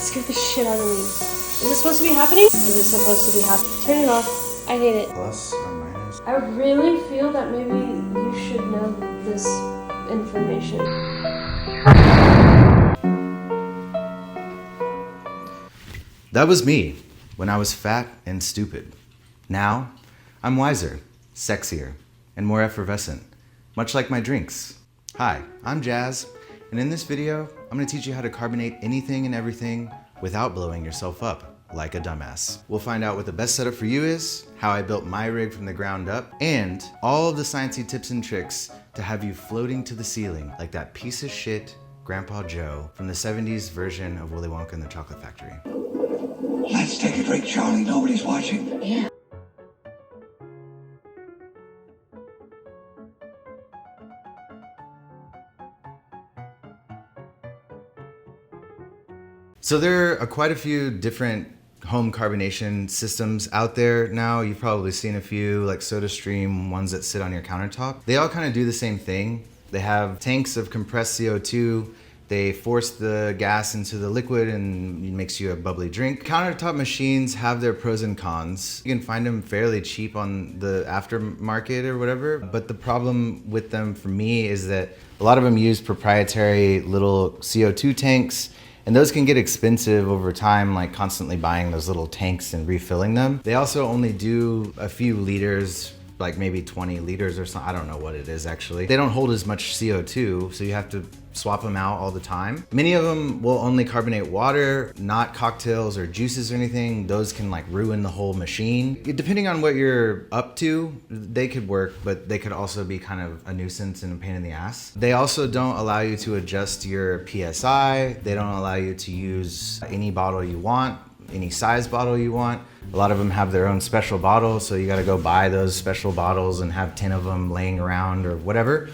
scared the shit out of me. Is this supposed to be happening? Is it supposed to be happening? Turn it off. I hate it. Plus or minus? I really feel that maybe you should know this information. That was me when I was fat and stupid. Now, I'm wiser, sexier, and more effervescent, much like my drinks. Hi, I'm Jazz, and in this video, I'm gonna teach you how to carbonate anything and everything without blowing yourself up like a dumbass. We'll find out what the best setup for you is, how I built my rig from the ground up, and all of the sciencey tips and tricks to have you floating to the ceiling like that piece of shit Grandpa Joe from the 70s version of Willy Wonka and the Chocolate Factory. Let's take a drink, Charlie. Nobody's watching. Yeah. So there are quite a few different home carbonation systems out there now. You've probably seen a few, like SodaStream, ones that sit on your countertop. They all kind of do the same thing. They have tanks of compressed CO2. They force the gas into the liquid and it makes you a bubbly drink. Countertop machines have their pros and cons. You can find them fairly cheap on the aftermarket or whatever, but the problem with them for me is that a lot of them use proprietary little CO2 tanks, and those can get expensive over time, like constantly buying those little tanks and refilling them. They also only do a few liters, like maybe 20 liters or something. I don't know what it is actually. They don't hold as much CO2, so you have to swap them out all the time. Many of them will only carbonate water, not cocktails or juices or anything. Those can like ruin the whole machine. Depending on what you're up to, they could work, but they could also be kind of a nuisance and a pain in the ass. They also don't allow you to adjust your PSI. They don't allow you to use any bottle you want, any size bottle you want. A lot of them have their own special bottles, so you gotta go buy those special bottles and have 10 of them laying around or whatever.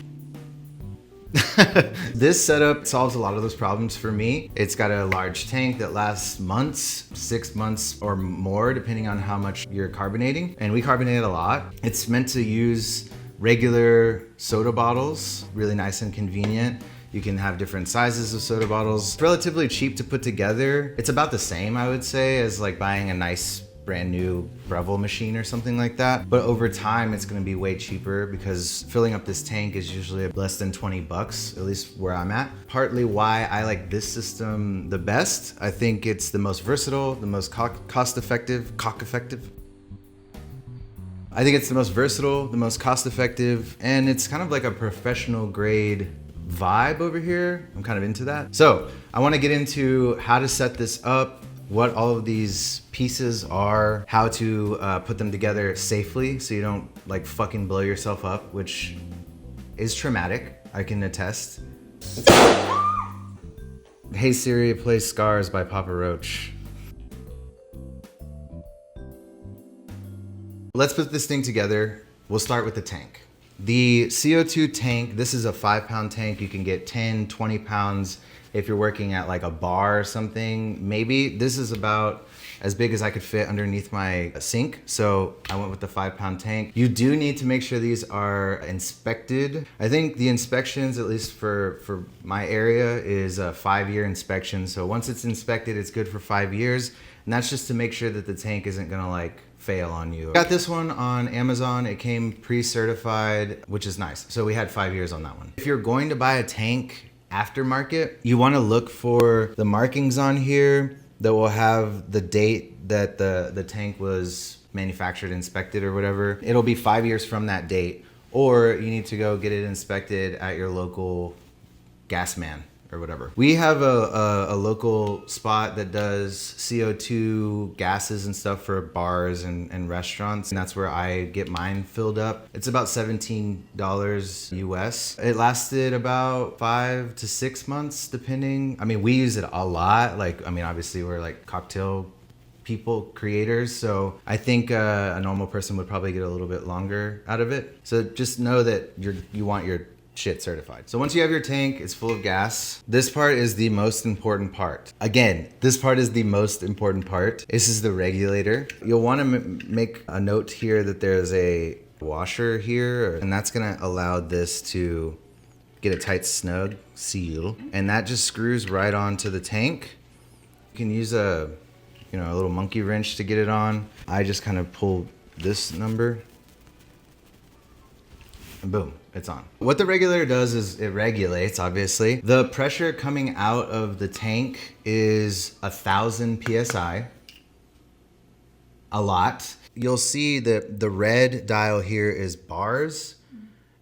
This setup solves a lot of those problems for me. It's got a large tank that lasts months, 6 months or more, depending on how much you're carbonating. And we carbonate a lot. It's meant to use regular soda bottles, really nice and convenient. You can have different sizes of soda bottles. It's relatively cheap to put together. It's about the same, I would say, as like buying a nice brand new Beverage machine or something like that. But over time, it's gonna be way cheaper because filling up this tank is usually less than 20 bucks, at least where I'm at. Partly why I like this system the best. I think it's the most versatile, the most cost-effective. I think it's the most versatile, the most cost-effective, and it's kind of like a professional grade vibe over here. I'm kind of into that. So I want to get into how to set this up, what all of these pieces are, how to put them together safely so you don't like fucking blow yourself up, which is traumatic, I can attest. Hey Siri, play Scars by Papa Roach. Let's put this thing together. We'll start with the tank. The CO2 tank, this is a 5-pound tank. You can get 10, 20 pounds if you're working at like a bar or something. Maybe this is about as big as I could fit underneath my sink. So I went with the 5-pound tank. You do need to make sure these are inspected. I think the inspections, at least for my area, is a 5-year inspection. So once it's inspected, it's good for 5 years. And that's just to make sure that the tank isn't gonna like fail on you. Got this one on Amazon. It came pre-certified, which is nice. So we had 5 years on that one. If you're going to buy a tank aftermarket, you want to look for the markings on here that will have the date that the tank was manufactured, inspected or whatever. It'll be 5 years from that date, or you need to go get it inspected at your local gas man or whatever. We have a local spot that does CO2 gases and stuff for bars and restaurants, and that's where I get mine filled up. It's about $17 US. It lasted about 5 to 6 months, depending. I mean, we use it a lot. Like, I mean, obviously we're like cocktail people, creators, so I think a normal person would probably get a little bit longer out of it. So just know that you want your shit certified. So once you have your tank, it's full of gas. This part is the most important part. Again, this part is the most important part. This is the regulator. You'll want to make a note here that there's a washer here, and that's gonna allow this to get a tight snug seal, and that just screws right onto the tank. You can use a little monkey wrench to get it on. I just kind of pull this number and boom, it's on. What the regulator does is it regulates, obviously. The pressure coming out of the tank is 1,000 PSI. A lot. You'll see that the red dial here is bars,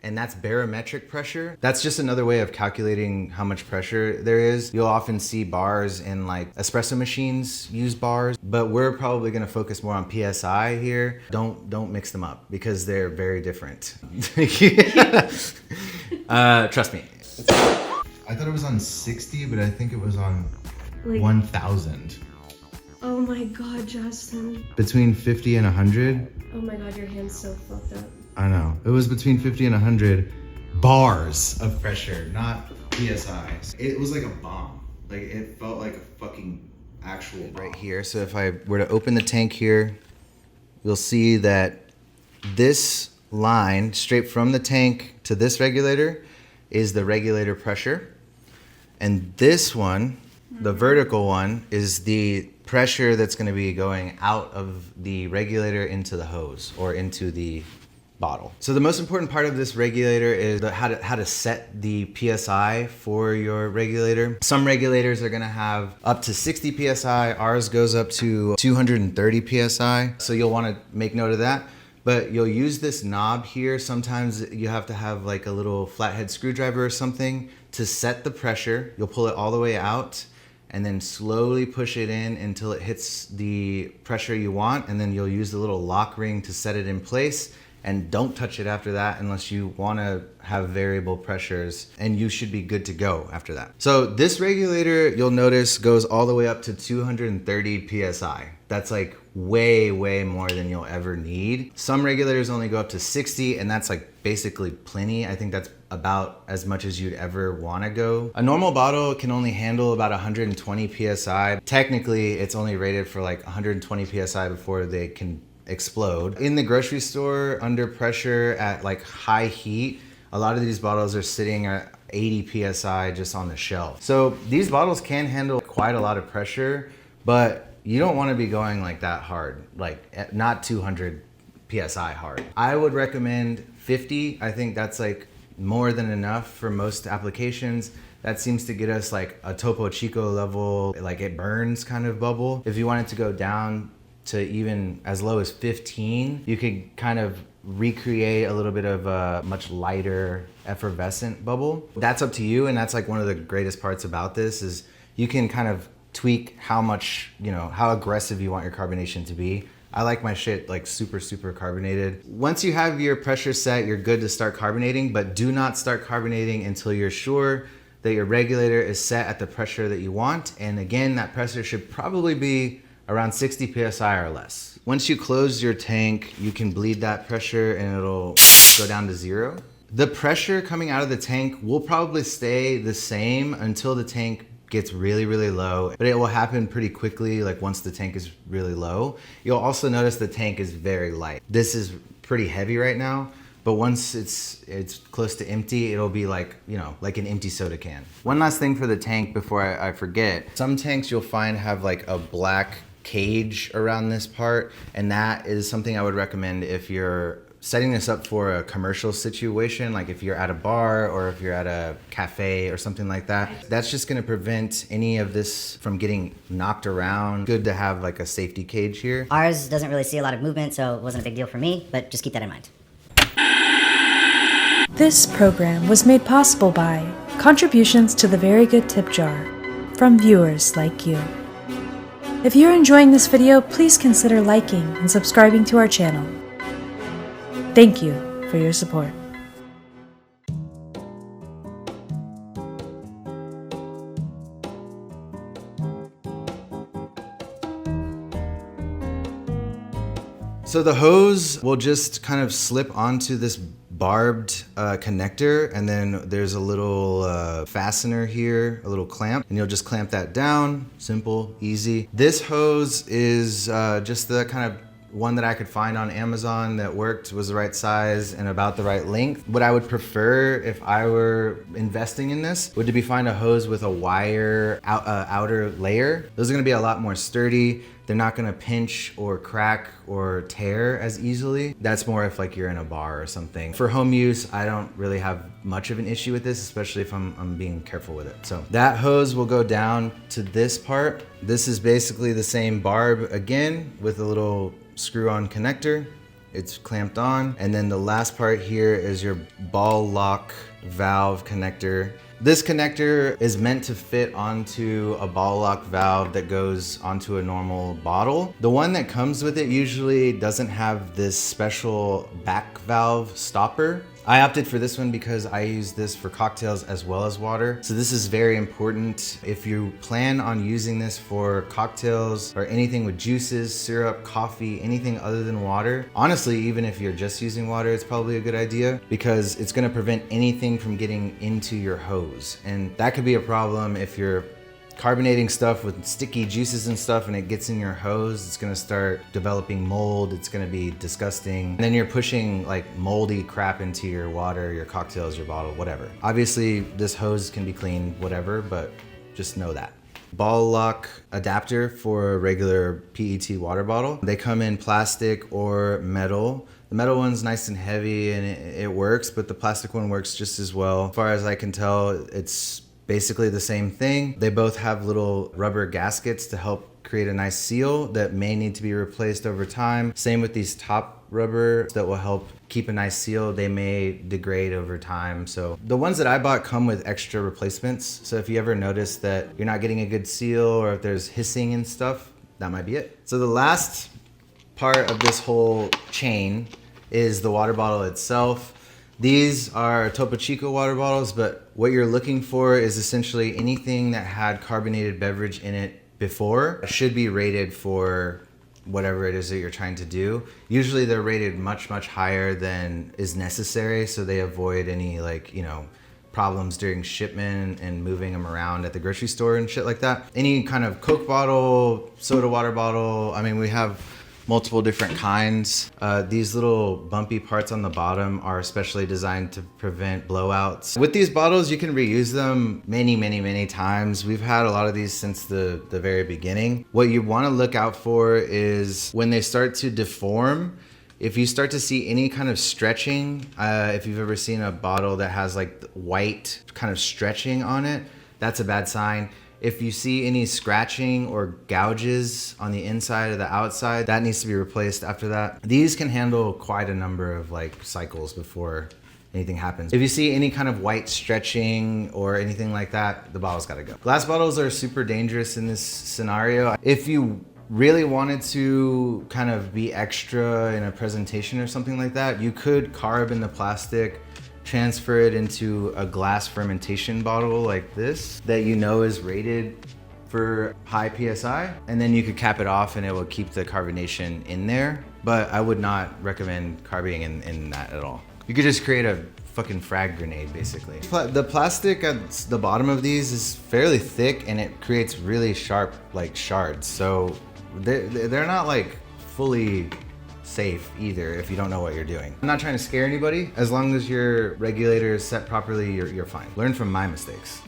and that's barometric pressure. That's just another way of calculating how much pressure there is. You'll often see bars in like espresso machines use bars, but we're probably gonna focus more on PSI here. Don't mix them up because they're very different. Trust me. I thought it was on 60, but I think it was on like 1,000. Oh my God, Justin. Between 50 and 100. Oh my God, your hand's so fucked up. I know. It was between 50 and 100 bars of pressure, not PSI. It was like a bomb. Like it felt like a fucking actual bomb. Right here. So if I were to open the tank here, you'll see that this line straight from the tank to this regulator is the regulator pressure. And this one, the vertical one, is the pressure that's going to be going out of the regulator into the hose or into the bottle. So the most important part of this regulator is how to set the PSI for your regulator. Some regulators are going to have up to 60 PSI. Ours goes up to 230 PSI. So you'll want to make note of that. But you'll use this knob here. Sometimes you have to have like a little flathead screwdriver or something to set the pressure. You'll pull it all the way out and then slowly push it in until it hits the pressure you want. And then you'll use the little lock ring to set it in place. And don't touch it after that unless you want to have variable pressures, and you should be good to go after that. So this regulator, you'll notice, goes all the way up to 230 PSI. That's like way more than you'll ever need. Some regulators only go up to 60, and that's like basically plenty. I think that's about as much as you'd ever want to go. A normal bottle can only handle about 120 PSI. Technically, it's only rated for like 120 PSI before they can explode. In the grocery store, under pressure at like high heat, a lot of these bottles are sitting at 80 PSI just on the shelf. So these bottles can handle quite a lot of pressure, but you don't want to be going like that hard, like not 200 PSI hard. I would recommend 50. I think that's like more than enough for most applications. That seems to get us like a Topo Chico level, like it burns kind of bubble. If you wanted to go down to even as low as 15, you could kind of recreate a little bit of a much lighter effervescent bubble. That's up to you, and that's like one of the greatest parts about this is you can kind of tweak how much, how aggressive you want your carbonation to be. I like my shit like super carbonated. Once you have your pressure set, you're good to start carbonating, but do not start carbonating until you're sure that your regulator is set at the pressure that you want. And again, that pressure should probably be around 60 PSI or less. Once you close your tank, you can bleed that pressure and it'll go down to 0. The pressure coming out of the tank will probably stay the same until the tank gets really low, but it will happen pretty quickly, like once the tank is really low. You'll also notice the tank is very light. This is pretty heavy right now, but once it's close to empty, it'll be like, like an empty soda can. One last thing for the tank before I forget. Some tanks you'll find have like a black cage around this part, and that is something I would recommend if you're setting this up for a commercial situation, like if you're at a bar or if you're at a cafe or something like that. That's just gonna prevent any of this from getting knocked around. Good to have like a safety cage here. Ours doesn't really see a lot of movement, so it wasn't a big deal for me, but just keep that in mind. This program was made possible by contributions to the Very Good Tip Jar from viewers like you. If you're enjoying this video, please consider liking and subscribing to our channel. Thank you for your support. So the hose will just kind of slip onto this barbed connector, and then there's a little fastener here, a little clamp, and you'll just clamp that down. Simple, easy. This hose is just the kind of one that I could find on Amazon that worked, was the right size and about the right length. What I would prefer if I were investing in this would be find a hose with a wire outer layer. Those are gonna be a lot more sturdy. They're not gonna pinch or crack or tear as easily. That's more if like you're in a bar or something. For home use, I don't really have much of an issue with this, especially if I'm being careful with it. So that hose will go down to this part. This is basically the same barb again with a little screw-on connector. It's clamped on. And then the last part here is your ball lock valve connector. This connector is meant to fit onto a ball lock valve that goes onto a normal bottle. The one that comes with it usually doesn't have this special back valve stopper. I opted for this one because I use this for cocktails as well as water. So this is very important. If you plan on using this for cocktails or anything with juices, syrup, coffee, anything other than water, honestly, even if you're just using water, it's probably a good idea because it's gonna prevent anything from getting into your hose. And that could be a problem if you're carbonating stuff with sticky juices and stuff and it gets in your hose. It's gonna start developing mold. It's gonna be disgusting. And then you're pushing like moldy crap into your water, your cocktails, your bottle, whatever. Obviously this hose can be cleaned, whatever, but just know that. Ball lock adapter for a regular PET water bottle. They come in plastic or metal. The metal one's nice and heavy and it works, but the plastic one works just as well. As far as I can tell, it's basically the same thing. They both have little rubber gaskets to help create a nice seal that may need to be replaced over time. Same with these top rubber that will help keep a nice seal. They may degrade over time. So the ones that I bought come with extra replacements. So if you ever notice that you're not getting a good seal or if there's hissing and stuff, that might be it. So the last part of this whole chain is the water bottle itself. These are Topo Chico water bottles, but what you're looking for is essentially anything that had carbonated beverage in it before should be rated for whatever it is that you're trying to do. Usually they're rated much, much higher than is necessary, so they avoid any problems during shipment and moving them around at the grocery store and shit like that. Any kind of Coke bottle, soda water bottle, I mean, we have multiple different kinds. These little bumpy parts on the bottom are especially designed to prevent blowouts. With these bottles, you can reuse them many, many, many times. We've had a lot of these since the very beginning. What you want to look out for is when they start to deform. If you start to see any kind of stretching, if you've ever seen a bottle that has like white kind of stretching on it, that's a bad sign. If you see any scratching or gouges on the inside or the outside, that needs to be replaced after that. These can handle quite a number of like cycles before anything happens. If you see any kind of white stretching or anything like that, the bottle's gotta go. Glass bottles are super dangerous in this scenario. If you really wanted to kind of be extra in a presentation or something like that, you could carb in the plastic, transfer it into a glass fermentation bottle like this that you know is rated for high PSI, and then you could cap it off and it will keep the carbonation in there. But I would not recommend carbing in that at all. You could just create a fucking frag grenade basically. The plastic at the bottom of these is fairly thick and it creates really sharp like shards. So they're not like fully safe either if you don't know what you're doing. I'm not trying to scare anybody. As long as your regulator is set properly, you're fine. Learn from my mistakes.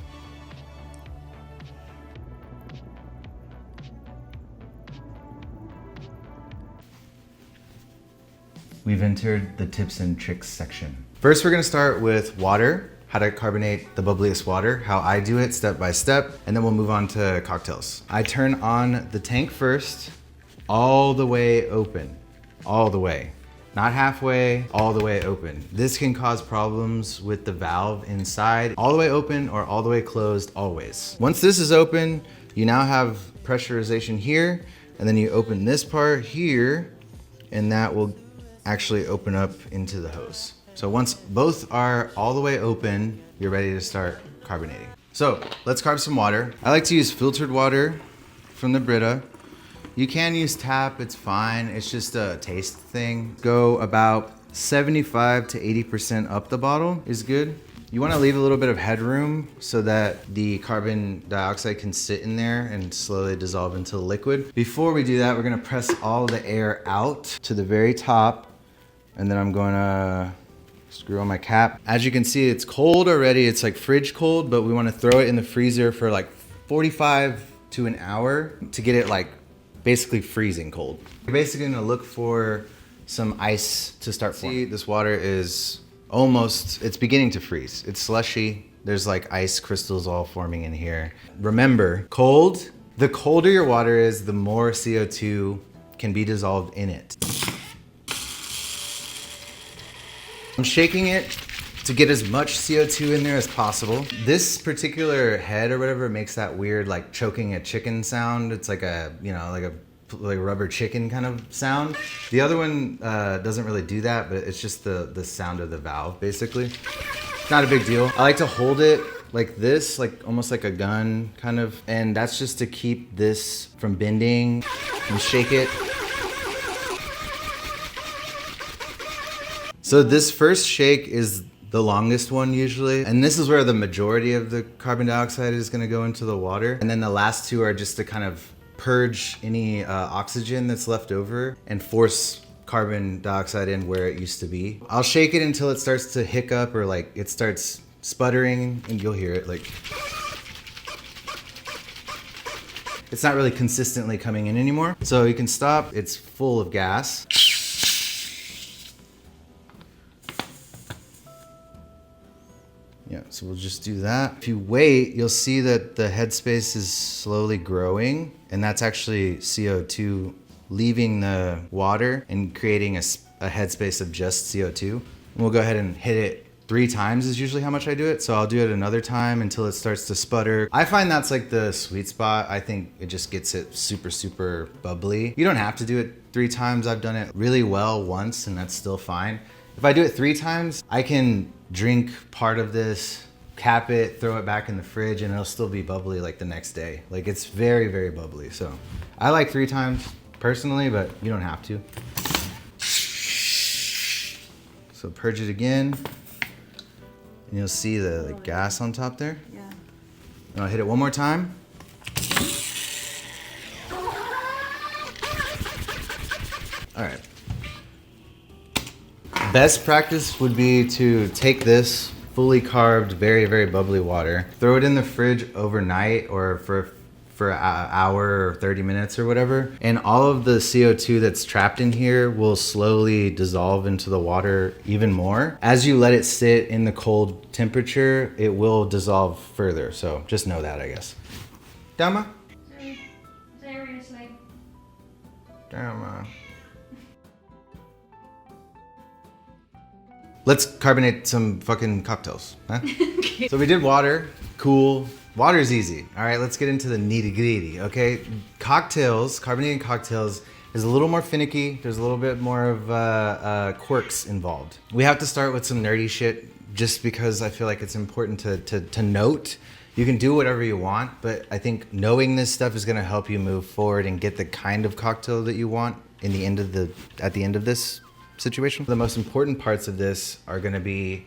We've entered the tips and tricks section. First, we're gonna start with water, how to carbonate the bubbliest water, how I do it step by step, and then we'll move on to cocktails. I turn on the tank first, all the way open. All the way, not halfway, all the way open. This can cause problems with the valve inside. All the way open or all the way closed, always. Once this is open, you now have pressurization here, and then you open this part here, and that will actually open up into the hose. So once both are all the way open, you're ready to start carbonating. So let's carb some water. I like to use filtered water from the Brita. You can use tap, it's fine. It's just a taste thing. Go about 75 to 80% up the bottle is good. You want to leave a little bit of headroom so that the carbon dioxide can sit in there and slowly dissolve into the liquid. Before we do that, we're going to press all the air out to the very top, and then I'm going to screw on my cap. As you can see, it's cold already. It's like fridge cold, but we want to throw it in the freezer for like 45 to an hour to get it like basically freezing cold. You're basically going to look for some ice to start forming. See, this water is almost, it's beginning to freeze. It's slushy. There's like ice crystals all forming in here. Remember, cold, the colder your water is, the more CO2 can be dissolved in it. I'm shaking it to get as much CO2 in there as possible. This particular head or whatever makes that weird like choking a chicken sound. It's like a, you know, like a rubber chicken kind of sound. The other one doesn't really do that, but it's just the sound of the valve basically. It's not a big deal. I like to hold it like this, like almost like a gun kind of, and that's just to keep this from bending and shake it. So this first shake is the longest one usually, and this is where the majority of the carbon dioxide is going to go into the water, and then the last two are just to kind of purge any oxygen that's left over and force carbon dioxide in where it used to be. I'll shake it until it starts to hiccup or like it starts sputtering, and you'll hear it like it's not really consistently coming in anymore. So you can stop. It's full of gas. Yeah, so we'll just do that. If you wait, you'll see that the headspace is slowly growing, and that's actually CO2 leaving the water and creating a headspace of just CO2. And we'll go ahead and hit it 3 times is usually how much I do it. So I'll do it another time until it starts to sputter. I find that's like the sweet spot. I think it just gets it super, super bubbly. You don't have to do it 3 times. I've done it really well once, and that's still fine. If I do it 3 times, I can drink part of this, cap it, throw it back in the fridge, and it'll still be bubbly like the next day. Like it's very, very bubbly. So I like 3 times personally, but you don't have to. So purge it again, and you'll see the like, gas on top there. Yeah. And I'll hit it one more time. All right. Best practice would be to take this fully carved, very, very bubbly water, throw it in the fridge overnight or for an hour or 30 minutes or whatever, and all of the CO2 that's trapped in here will slowly dissolve into the water even more. As you let it sit in the cold temperature, it will dissolve further. So just know that, I guess. Dama? Seriously. Dama. Let's carbonate some fucking cocktails, huh? So we did water, cool. Water's easy. All right, let's get into the nitty gritty, okay? Cocktails, carbonated cocktails is a little more finicky. There's a little bit more of quirks involved. We have to start with some nerdy shit just because I feel like it's important to note. You can do whatever you want, but I think knowing this stuff is gonna help you move forward and get the kind of cocktail that you want at the end of this situation. The most important parts of this are going to be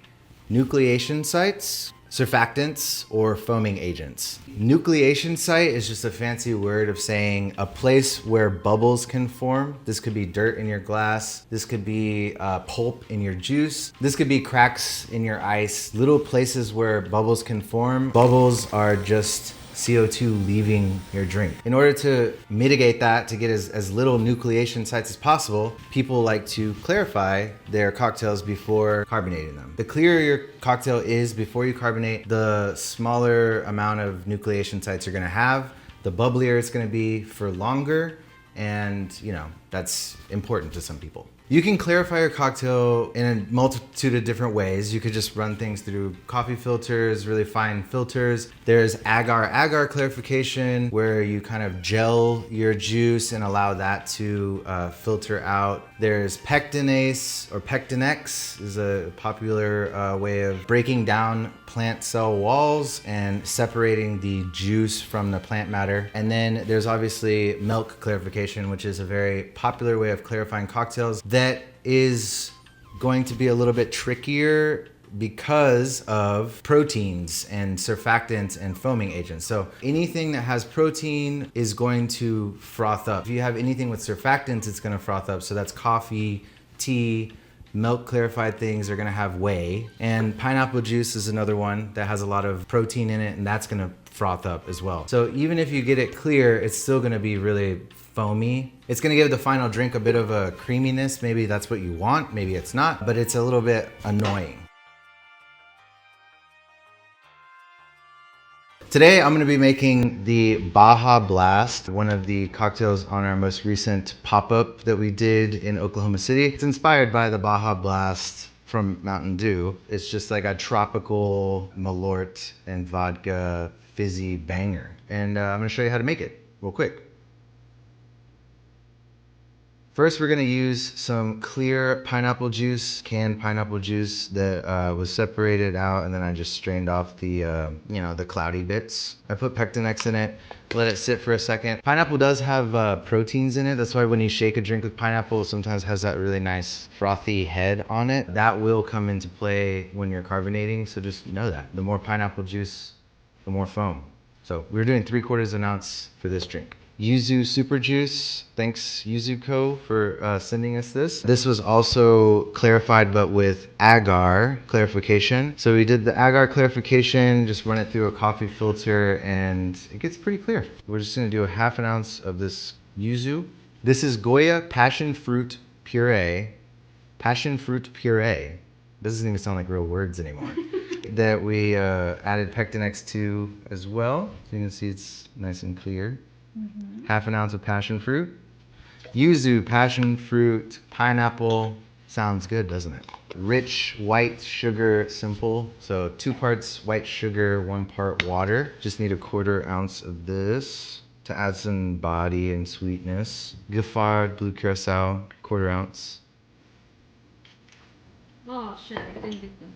nucleation sites, surfactants, or foaming agents. Nucleation site is just a fancy word of saying a place where bubbles can form. This could be dirt in your glass. This could be pulp in your juice. This could be cracks in your ice. Little places where bubbles can form. Bubbles are just CO2 leaving your drink. In order to mitigate that, to get as little nucleation sites as possible, people like to clarify their cocktails before carbonating them. The clearer your cocktail is before you carbonate, the smaller amount of nucleation sites you're gonna have, the bubblier it's gonna be for longer, and you know, that's important to some people. You can clarify your cocktail in a multitude of different ways. You could just run things through coffee filters, really fine filters. There's agar-agar clarification, where you kind of gel your juice and allow that to filter out. There's pectinase or pectinex is a popular way of breaking down plant cell walls and separating the juice from the plant matter. And then there's obviously milk clarification, which is a very popular way of clarifying cocktails that is going to be a little bit trickier because of proteins and surfactants and foaming agents. So anything that has protein is going to froth up. If you have anything with surfactants, it's going to froth up. So that's coffee, tea, milk clarified things are going to have whey. And pineapple juice is another one that has a lot of protein in it, and that's going to froth up as well. So even if you get it clear, it's still going to be really foamy. It's going to give the final drink a bit of a creaminess. Maybe that's what you want, maybe it's not, but it's a little bit annoying. Today I'm going to be making the Baja Blast, one of the cocktails on our most recent pop-up that we did in Oklahoma City. It's inspired by the Baja Blast from Mountain Dew. It's just like a tropical Malort and vodka fizzy banger. And I'm going to show you how to make it real quick. First, we're gonna use some clear pineapple juice, canned pineapple juice that was separated out, and then I just strained off the, the cloudy bits. I put Pectinex in it, let it sit for a second. Pineapple does have proteins in it. That's why when you shake a drink with pineapple, it sometimes has that really nice frothy head on it. That will come into play when you're carbonating, so just know that. The more pineapple juice, the more foam. So we're doing 3/4 ounce for this drink. Yuzu Super Juice. Thanks Yuzu Co. for sending us this. This was also clarified but with agar clarification. So we did the agar clarification, just run it through a coffee filter, and it gets pretty clear. We're just gonna do a 1/2 ounce of this Yuzu. This is Goya Passion Fruit Puree. Passion Fruit Puree. Doesn't even sound like real words anymore. That we added Pectinex to as well. So you can see it's nice and clear. 1/2 ounce of passion fruit. Yuzu, passion fruit, pineapple. Sounds good, doesn't it? Rich white sugar, simple. So 2 parts white sugar, 1 part water. Just need a 1/4 ounce of this to add some body and sweetness. Giffard blue curacao, 1/4 ounce. Oh shit, I didn't get them.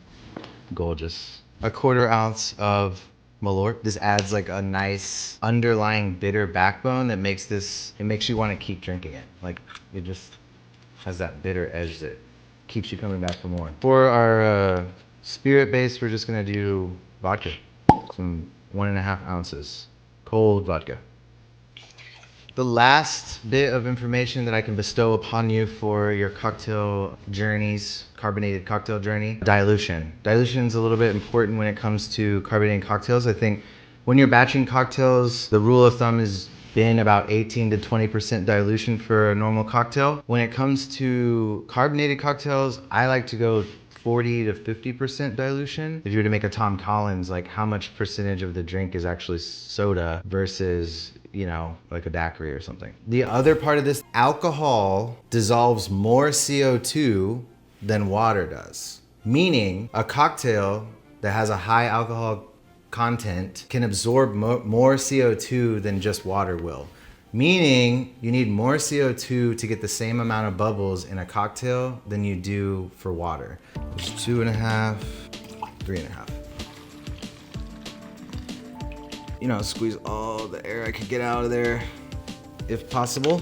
Gorgeous. A 1/4 ounce of Malort. This adds like a nice underlying bitter backbone that makes it makes you want to keep drinking it. Like it just has that bitter edge that keeps you coming back for more. For our spirit base, we're just gonna do vodka. Some 1.5 ounces. Cold vodka. The last bit of information that I can bestow upon you for your cocktail journeys, carbonated cocktail journey, dilution. Dilution is a little bit important when it comes to carbonated cocktails. I think when you're batching cocktails, the rule of thumb has been about 18 to 20% dilution for a normal cocktail. When it comes to carbonated cocktails, I like to go 40 to 50% dilution. If you were to make a Tom Collins, like how much percentage of the drink is actually soda versus, like a daiquiri or something. The other part of this, alcohol dissolves more CO2 than water does. Meaning a cocktail that has a high alcohol content can absorb more CO2 than just water will. Meaning you need more CO2 to get the same amount of bubbles in a cocktail than you do for water. It's 2.5, 3.5. Squeeze all the air I can get out of there if possible.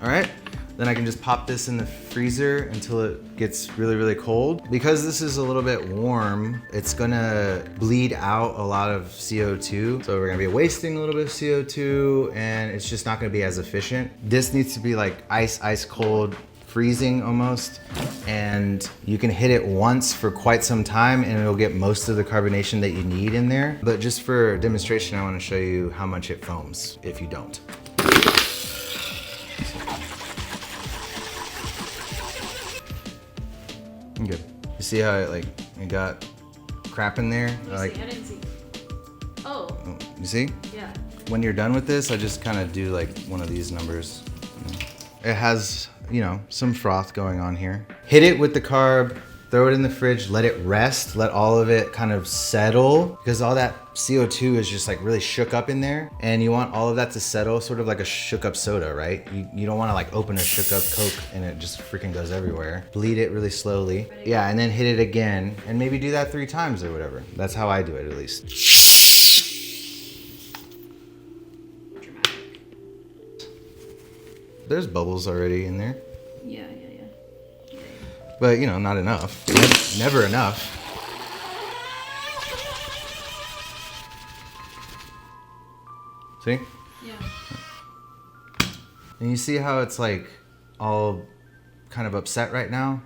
All right. Then I can just pop this in the freezer until it gets really, really cold. Because this is a little bit warm, it's gonna bleed out a lot of CO2. So we're gonna be wasting a little bit of CO2 and it's just not gonna be as efficient. This needs to be like ice cold, freezing almost. And you can hit it once for quite some time and it'll get most of the carbonation that you need in there. But just for demonstration, I wanna show you how much it foams if you don't. Good. You see how it got crap in there? I didn't see. Oh. You see? Yeah. When you're done with this, I just kind of do like one of these numbers. It has, some froth going on here. Hit it with the carb, throw it in the fridge, let it rest, let all of it kind of settle, because all that CO2 is just like really shook up in there, and you want all of that to settle, sort of like a shook up soda, right? You don't want to like open a shook up Coke and it just freaking goes everywhere. Bleed it really slowly. Yeah, and then hit it again, and maybe do that 3 times or whatever. That's how I do it, at least. There's bubbles already in there. Yeah. But not enough. never enough. See? Yeah. And you see how it's like all kind of upset right now?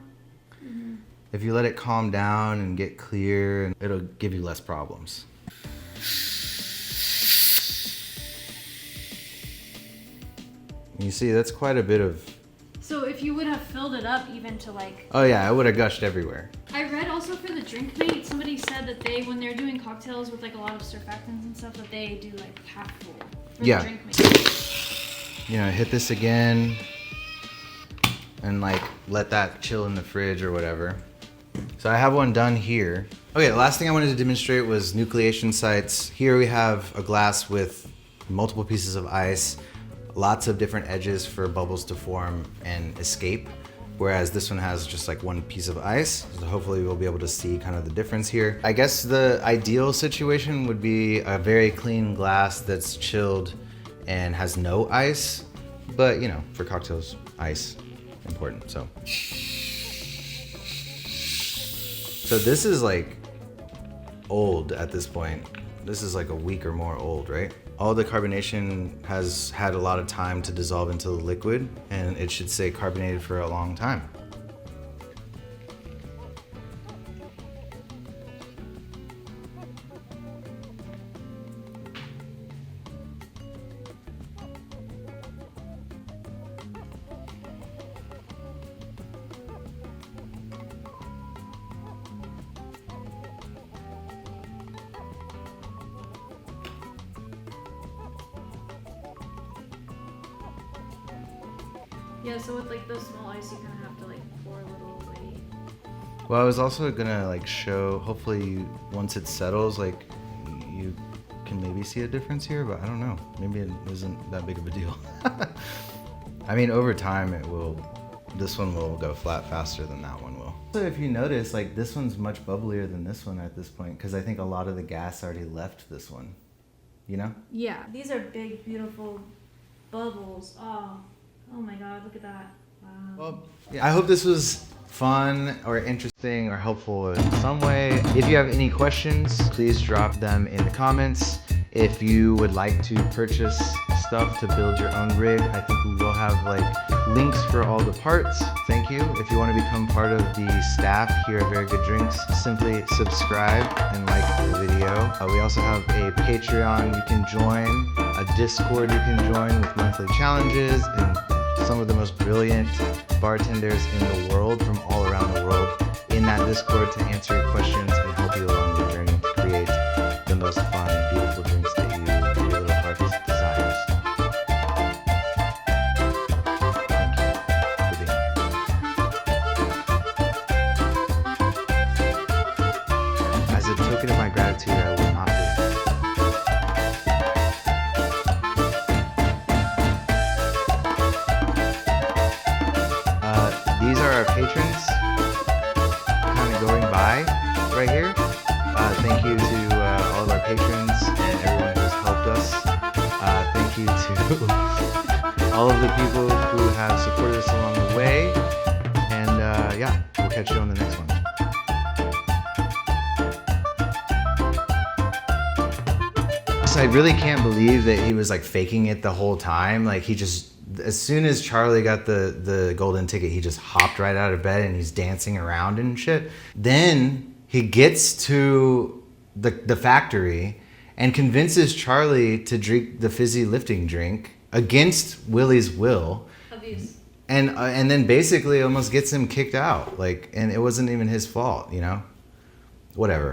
Mm-hmm. If you let it calm down and get clear, it'll give you less problems. You see, that's quite a bit of... So if you would have filled it up even to like... Oh yeah, it would have gushed everywhere. I read also for the drink mate, somebody said that they, when they're doing cocktails with like a lot of surfactants and stuff, that they do like half full for Yeah. the drink mate. You know, hit this again and like let that chill in the fridge or whatever. So I have one done here. Okay, the last thing I wanted to demonstrate was nucleation sites. Here we have a glass with multiple pieces of ice, lots of different edges for bubbles to form and escape, whereas this one has just like one piece of ice. So hopefully we'll be able to see kind of the difference here. I guess the ideal situation would be a very clean glass that's chilled and has no ice, but you know, for cocktails, ice, important, so. So this is like old at this point. This is like a week or more old, right? All the carbonation has had a lot of time to dissolve into the liquid, and it should stay carbonated for a long time. Yeah, so with like those small ice, you kind of have to like pour a little away. Well, I was also gonna like show, hopefully once it settles, like you can maybe see a difference here, but I don't know. Maybe it isn't that big of a deal. I mean, over time it will, this one will go flat faster than that one will. So if you notice, like this one's much bubblier than this one at this point, because I think a lot of the gas already left this one, you know? Yeah, these are big, beautiful bubbles. Oh my God, look at that. Wow. Well, yeah, I hope this was fun or interesting or helpful in some way. If you have any questions, please drop them in the comments. If you would like to purchase stuff to build your own rig, I think we will have like links for all the parts. Thank you. If you want to become part of the staff here at Very Good Drinks, simply subscribe and like the video. We also have a Patreon you can join, a Discord you can join with monthly challenges, and some of the most brilliant bartenders in the world from all around the world in that Discord to answer your questions and help you along your journey to create the most fun, beautiful drinks that your little heart desires. Thank you for being here. As a token of my gratitude, I will not leave. These are our patrons kind of going by right here. Thank you to all of our patrons and everyone who's helped us. Thank you to all of the people who have supported us along the way. And yeah, we'll catch you on the next one. So I really can't believe that he was like faking it the whole time. Like he just, as soon as Charlie got the golden ticket, he just hopped right out of bed and he's dancing around and shit. Then he gets to the factory and convinces Charlie to drink the fizzy lifting drink against Willie's will. Abuse. And then basically almost gets him kicked out. Like, and it wasn't even his fault, you know? Whatever.